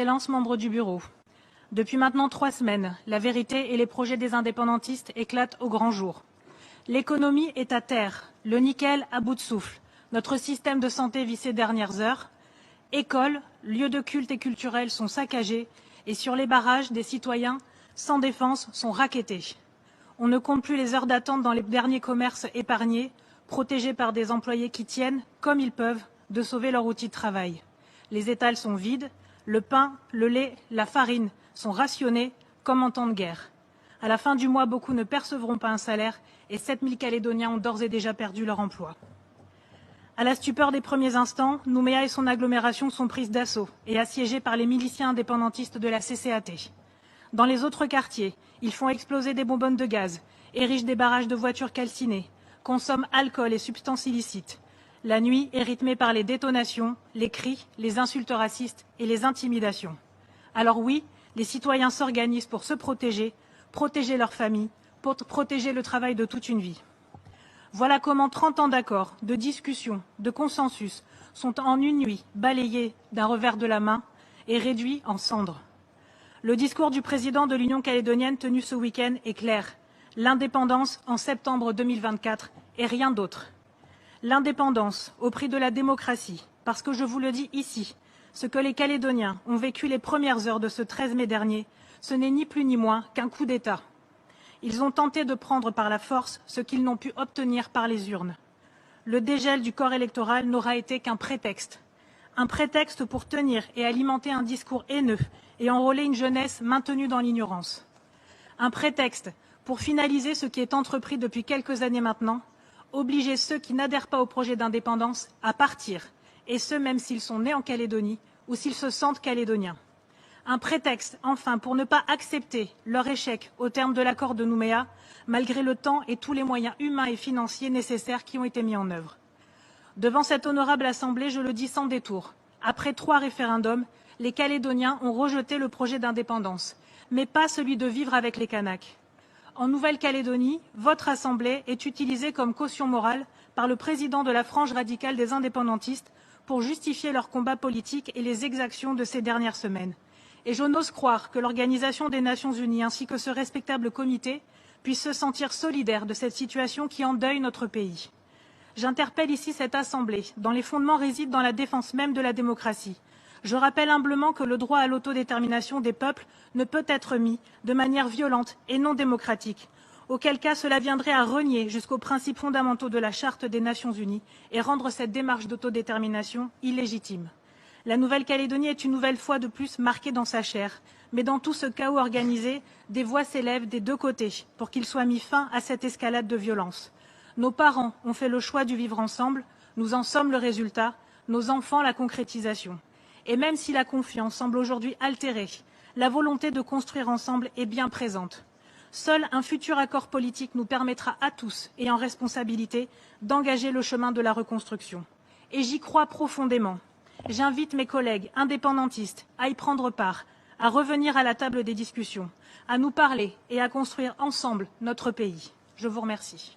Excellences, membres du Bureau. Depuis maintenant 3 semaines, la vérité et les projets des indépendantistes éclatent au grand jour. L'économie est à terre, le nickel à bout de souffle, notre système de santé vit ses dernières heures, écoles, lieux de culte et culturels sont saccagés et sur les barrages, des citoyens sans défense sont rackettés. On ne compte plus les heures d'attente dans les derniers commerces épargnés, protégés par des employés qui tiennent, comme ils peuvent, de sauver leur outil de travail. Les étals sont vides, le pain, le lait, la farine sont rationnés comme en temps de guerre. À la fin du mois, beaucoup ne percevront pas un salaire et 7000 Calédoniens ont d'ores et déjà perdu leur emploi. À la stupeur des premiers instants, Nouméa et son agglomération sont prises d'assaut et assiégées par les miliciens indépendantistes de la CCAT. Dans les autres quartiers, ils font exploser des bonbonnes de gaz, érigent des barrages de voitures calcinées, consomment alcool et substances illicites. La nuit est rythmée par les détonations, les cris, les insultes racistes et les intimidations. Alors oui, les citoyens s'organisent pour se protéger, protéger leur famille, pour protéger le travail de toute une vie. Voilà comment 30 ans d'accords, de discussions, de consensus sont en une nuit balayés d'un revers de la main et réduits en cendres. Le discours du président de l'Union calédonienne tenu ce week-end est clair. L'indépendance en septembre 2024 et rien d'autre. L'indépendance au prix de la démocratie, parce que je vous le dis ici, ce que les Calédoniens ont vécu les premières heures de ce 13 mai dernier, ce n'est ni plus ni moins qu'un coup d'État. Ils ont tenté de prendre par la force ce qu'ils n'ont pu obtenir par les urnes. Le dégel du corps électoral n'aura été qu'un prétexte. Un prétexte pour tenir et alimenter un discours haineux et enrôler une jeunesse maintenue dans l'ignorance. Un prétexte pour finaliser ce qui est entrepris depuis quelques années maintenant, obliger ceux qui n'adhèrent pas au projet d'indépendance à partir, et ce même s'ils sont nés en Calédonie ou s'ils se sentent calédoniens. Un prétexte, enfin, pour ne pas accepter leur échec au terme de l'accord de Nouméa, malgré le temps et tous les moyens humains et financiers nécessaires qui ont été mis en œuvre. Devant cette honorable Assemblée, je le dis sans détour, après 3 référendums, les Calédoniens ont rejeté le projet d'indépendance, mais pas celui de vivre avec les Kanaks. En Nouvelle-Calédonie, votre Assemblée est utilisée comme caution morale par le président de la frange radicale des indépendantistes pour justifier leur combat politique et les exactions de ces dernières semaines. Et je n'ose croire que l'Organisation des Nations Unies ainsi que ce respectable comité puissent se sentir solidaires de cette situation qui endeuille notre pays. J'interpelle ici cette Assemblée, dont les fondements résident dans la défense même de la démocratie. Je rappelle humblement que le droit à l'autodétermination des peuples ne peut être mis de manière violente et non démocratique, auquel cas cela viendrait à renier jusqu'aux principes fondamentaux de la Charte des Nations Unies et rendre cette démarche d'autodétermination illégitime. La Nouvelle-Calédonie est une nouvelle fois de plus marquée dans sa chair, mais dans tout ce chaos organisé, des voix s'élèvent des 2 côtés pour qu'il soit mis fin à cette escalade de violence. Nos parents ont fait le choix du vivre ensemble, nous en sommes le résultat, nos enfants la concrétisation. Et même si la confiance semble aujourd'hui altérée, la volonté de construire ensemble est bien présente. Seul un futur accord politique nous permettra à tous, et en responsabilité, d'engager le chemin de la reconstruction. Et j'y crois profondément. J'invite mes collègues indépendantistes à y prendre part, à revenir à la table des discussions, à nous parler et à construire ensemble notre pays. Je vous remercie.